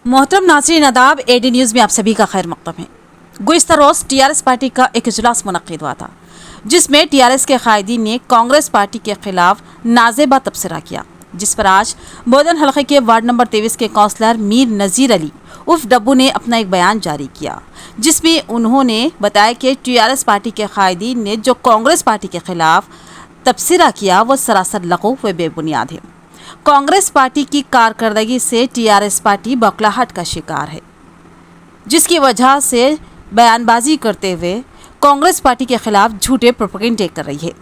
मोहतरम नाज़रीन आदाब, एडी न्यूज़ में आप सभी का खैर मकदम है। गुज़िश्ता रोज़ टीआरएस पार्टी का एक इजलास मुनक्किद हुआ था, जिसमें टीआरएस के कायदीन ने कांग्रेस पार्टी के खिलाफ नाज़ेबा तबसरा किया, जिस पर आज बोधन हल्के के वार्ड नंबर 23 के काउंसलर मीर नज़ीर अली उर्फ डब्बू ने अपना एक बयान जारी किया, जिसमें उन्होंने बताया कि टीआरएस पार्टी के कायदीन ने जो कांग्रेस पार्टी के खिलाफ तबसरा किया वो सरासर लग़व व बेबुनियाद है। कांग्रेस पार्टी की कारकर्दगी से टीआरएस पार्टी बौखलाहट का शिकार है, जिसकी वजह से बयानबाजी करते हुए कांग्रेस पार्टी के खिलाफ झूठे प्रोपेगेंडे कर रही है।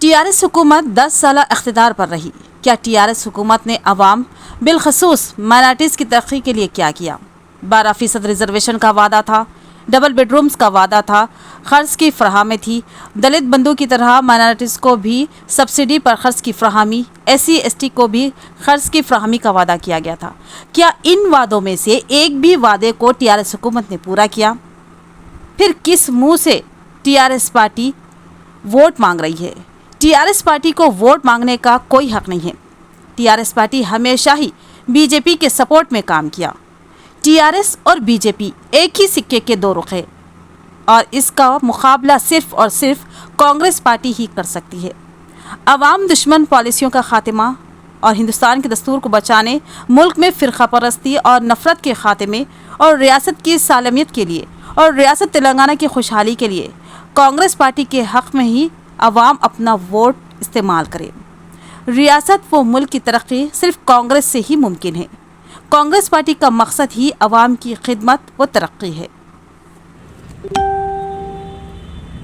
टीआरएस हुकूमत 10 साल इख्तिदार पर रही। क्या टीआरएस हुकूमत ने अवाम बिलखसूस माइनॉरिटीज़ की तरक्की के लिए क्या किया? 12% रिजर्वेशन का वादा था, डबल बेडरूम्स का वादा था, खर्च की फराहमी थी, दलित बंधु की तरह माइनॉरिटीज़ को भी सब्सिडी पर खर्च की फराहमी, SC/ST को भी खर्च की फराहमी का वादा किया गया था। क्या इन वादों में से एक भी वादे को टीआरएस हुकूमत ने पूरा किया? फिर किस मुंह से टीआरएस पार्टी वोट मांग रही है? टीआरएस पार्टी को वोट मांगने का कोई हक नहीं है। टीआरएस पार्टी हमेशा ही बीजेपी के सपोर्ट में काम किया। टीआरएस और बीजेपी एक ही सिक्के के दो रुख हैं और इसका मुकाबला सिर्फ और सिर्फ कांग्रेस पार्टी ही कर सकती है। अवाम दुश्मन पॉलिसियों का खात्मा और हिंदुस्तान के दस्तूर को बचाने, मुल्क में फ़िरका परस्ती और नफ़रत के खात्मे और रियासत की सालमियत के लिए और रियासत तेलंगाना की खुशहाली के लिए कांग्रेस पार्टी के हक़ में ही अवाम अपना वोट इस्तेमाल करे। रियासत व मुल्क की तरक्की सिर्फ कांग्रेस से ही मुमकिन है। कांग्रेस पार्टी का मकसद ही अवाम की खिदमत व तरक्की है।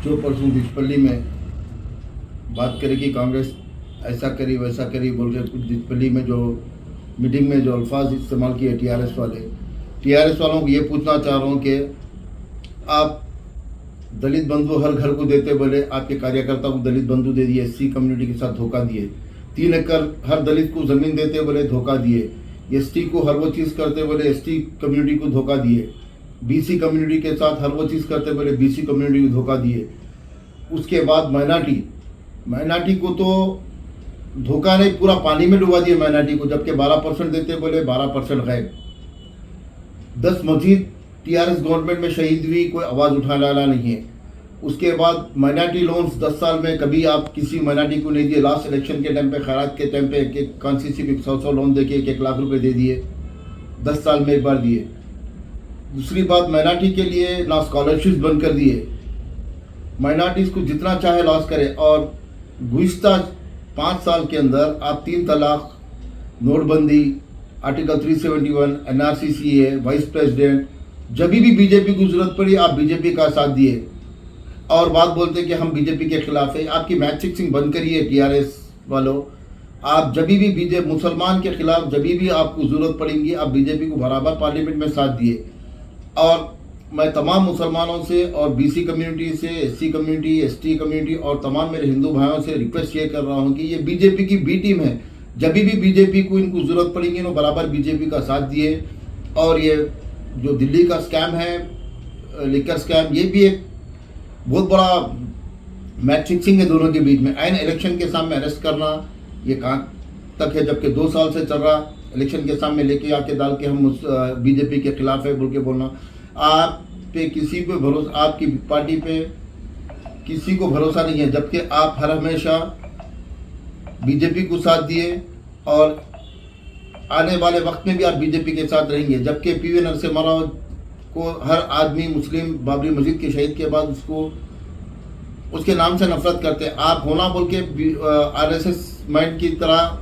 जो परसों दिचपल्ली में बात करे कि कांग्रेस ऐसा करी वैसा करी बोल के कुछ दिचपल्ली में जो मीटिंग में जो अल्फाज इस्तेमाल किए टीआरएस वालों को ये पूछना चाह रहा हूँ कि आप दलित बंधु हर घर को देते बोले, आपके कार्यकर्ता को दलित बंधु दे दिए, SC कम्युनिटी के साथ धोखा दिए। 3 एकड़ हर दलित को ज़मीन देते बोले, धोखा दिए। ST को हर वो चीज़ करते बोले, ST कम्युनिटी को धोखा दिए। BC कम्युनिटी के साथ हर वो चीज़ करते बोले, BC कम्युनिटी को धोखा दिए। उसके बाद माइनॉरिटी को तो धोखा नहीं, पूरा पानी में डुबा दिए माइनॉरिटी को, जबकि 12% देते बोले 12% गायब। 10 मस्जिद टीआरएस गवर्नमेंट में शहीद हुई, कोई आवाज़ उठाने वाला नहीं है। उसके बाद माइनॉरिटी लोन्स 10 साल में कभी आप किसी माइनॉरिटी को नहीं दिए। लास्ट इलेक्शन के टाइम पे, खैरात के टाइम पे एक कॉन्स्टिट्यूंसी को 100 लोन देके 1 लाख रुपए दे दिए, 10 साल में एक बार दिए। दूसरी बात, माइनॉरिटी के लिए ना स्कॉलरशिप बंद कर दिए। माइनॉरिटीज़ को जितना चाहे लॉस करे। और गुज़िश्ता 5 साल के अंदर आप 3 तलाक, नोटबंदी, article 371, NRC CA, vice president, जब भी बीजेपी की जरूरत पड़ी आप बीजेपी का साथ दिए और बात बोलते कि हम बीजेपी के खिलाफ है। आपकी मैच फिक्सिंग बंद करिए टीआरएस वालों। आप जब भी बीजेपी मुसलमान के खिलाफ जब भी आपको ज़रूरत पड़ेगी आप बीजेपी को बराबर पार्लियामेंट में साथ दिए। और मैं तमाम मुसलमानों से और BC कम्युनिटी से, SC कम्युनिटी, ST कम्युनिटी और तमाम मेरे हिंदू भाइयों से रिक्वेस्ट ये कर रहा हूँ कि ये बीजेपी की B टीम है। जब भी बीजेपी को इनको ज़रूरत पड़ेगी वो बराबर बीजेपी का साथ दिए। और ये जो दिल्ली का स्कैम है, लिकर स्कैम, ये भी एक बहुत बड़ा मैच फिक्सिंग है दोनों के बीच में। आइन इलेक्शन के सामने अरेस्ट करना ये कहाँ तक है, जबकि 2 साल से चल रहा। इलेक्शन के सामने लेके आके डाल के हम बीजेपी के खिलाफ है बोल के बोलना। आप पे किसी पे भरोसा, आपकी पार्टी पे किसी को भरोसा नहीं है, जबकि आप हर हमेशा बीजेपी को साथ दिए और आने वाले वक्त में भी आप बीजेपी के साथ रहेंगे। जबकि PV नरसिम्हा राव को हर आदमी मुस्लिम बाबरी मस्जिद के शहीद के बाद उसके नाम से नफरत करते हैं। आप होना बोल के RSS माइंड की तरह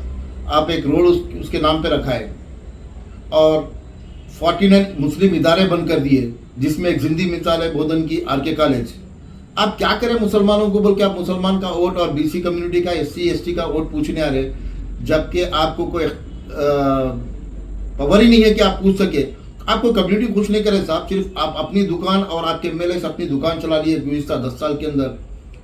आप एक रोड उसके नाम पे रखा है और 49 मुस्लिम इदारे बंद कर दिए, जिसमें एक जिंदी मिसाल है बोधन की RK कॉलेज। आप क्या करें मुसलमानों को बोल के आप मुसलमान का वोट और BC कम्युनिटी का, SC/ST का वोट पूछने आ रहे, जबकि आपको कोई पावर ही नहीं है कि आप पूछ सके। आपको कम्युनिटी कुछ नहीं करे साहब, सिर्फ आप अपनी दुकान और आपके MLA अपनी दुकान चला लिए गुज़िश्ता 10 साल के अंदर।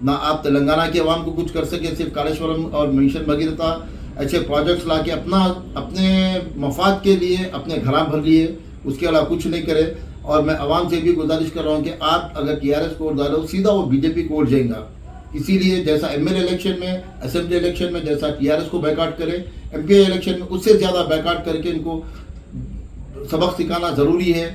ना आप तेलंगाना के अवाम को कुछ कर सके, सिर्फ कालेश्वरम और मिशन भगीरथा अच्छे प्रोजेक्ट्स ला के अपने मफाद के लिए अपने घर भर लिए, उसके अलावा कुछ नहीं करे। और मैं अवाम से भी गुजारिश कर रहा हूँ कि आप अगर TRS को वोट डालो सीधा वो बीजेपी को वोट जाएगा। इसीलिए जैसा MLA इलेक्शन में, असेंबली इलेक्शन में जैसा TRS को बैकआउट करे, MPA इलेक्शन में उससे ज़्यादा बैकआउट करके इनको सबक सिखाना ज़रूरी है।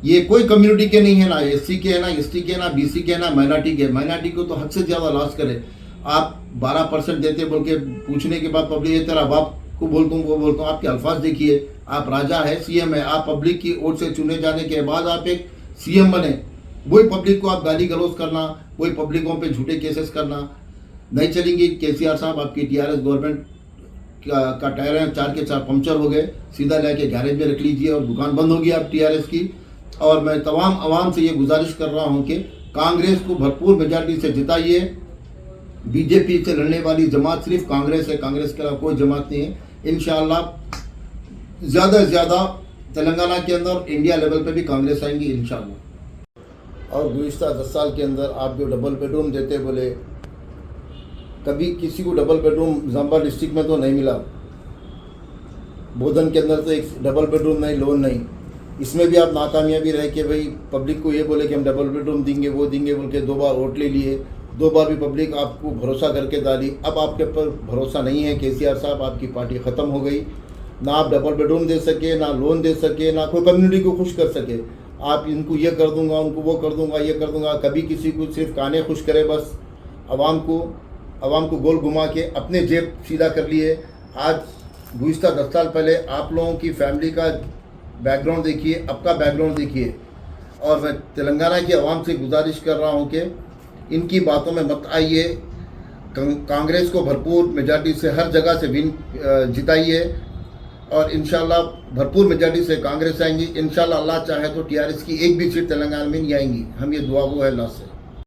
ये कोई कम्युनिटी के नहीं है, ना एससी के है, ना एसटी के, ना बीसी के, ना माइनॉरिटी के। माइनॉरिटी को तो हद से ज़्यादा लॉस करे। आप 12% देते बोल के पूछने के बाद पब्लिक ये तेरा बाप को बोलता हूँ वो बोलता हूँ। आपके अल्फाज देखिए, आप राजा है, सीएम है, आप पब्लिक की ओर से चुने जाने के बाद आप एक सीएम बने, वही पब्लिक को आप गाली गलौज करना, वही पब्लिकों पे झूठे केसेस करना नहीं चलेंगे। केसीआर साहब, आपकी टीआरएस गवर्नमेंट का टायर है 4 के 4 पंक्चर हो गए, सीधा लेके गैरेज में रख लीजिए और दुकान बंद होगी आप टीआरएस की। और मैं तमाम आवाम से ये गुजारिश कर रहा हूँ कि कांग्रेस को भरपूर मेजॉरिटी से जिताइए। बीजेपी से लड़ने वाली जमात सिर्फ कांग्रेस है, कांग्रेस के अलावा कोई जमात नहीं है। इंशाअल्लाह ज़्यादा से ज़्यादा तेलंगाना के अंदर इंडिया लेवल पे भी कांग्रेस आएंगी इंशाअल्लाह। और गुज़िश्ता 10 साल के अंदर आप जो डबल बेडरूम देते बोले, कभी किसी को डबल बेडरूम जम्बा डिस्ट्रिक्ट में तो नहीं मिला। बोधन के अंदर तो एक डबल बेडरूम नहीं, लोन नहीं। इसमें भी आप नाकामयाबी रहे कि भाई पब्लिक को ये बोले कि हम डबल बेडरूम देंगे, वो देंगे बोल के 2 बार वोट ले लिए, 2 बार भी पब्लिक आपको भरोसा करके डाली। अब आपके ऊपर भरोसा नहीं है केसीआर साहब, आपकी पार्टी ख़त्म हो गई। ना आप डबल बेडरूम दे सके, ना लोन दे सके, ना कोई कम्युनिटी को खुश कर सके। आप इनको ये कर दूंगा, उनको वो कर दूंगा, ये कर दूंगा। कभी किसी को सिर्फ काने खुश करे, बस आवाम को गोल घुमा के अपने जेब सीधा कर लिए। आज गुज़िश्ता 10 साल पहले आप लोगों की फैमिली का बैकग्राउंड देखिए, आपका बैकग्राउंड देखिए। और मैं तेलंगाना की आवाम से गुजारिश कर रहा हूँ कि इनकी बातों में मत आइए। कांग्रेस को भरपूर मेजॉरिटी से हर जगह से जिताइए और इंशाल्लाह भरपूर मेजॉरिटी से कांग्रेस आएंगी। इंशाल्लाह अल्लाह चाहे तो टीआरएस की एक भी सीट तेलंगाना में नहीं आएंगी। हम ये दुआ वो है अल्लाह से।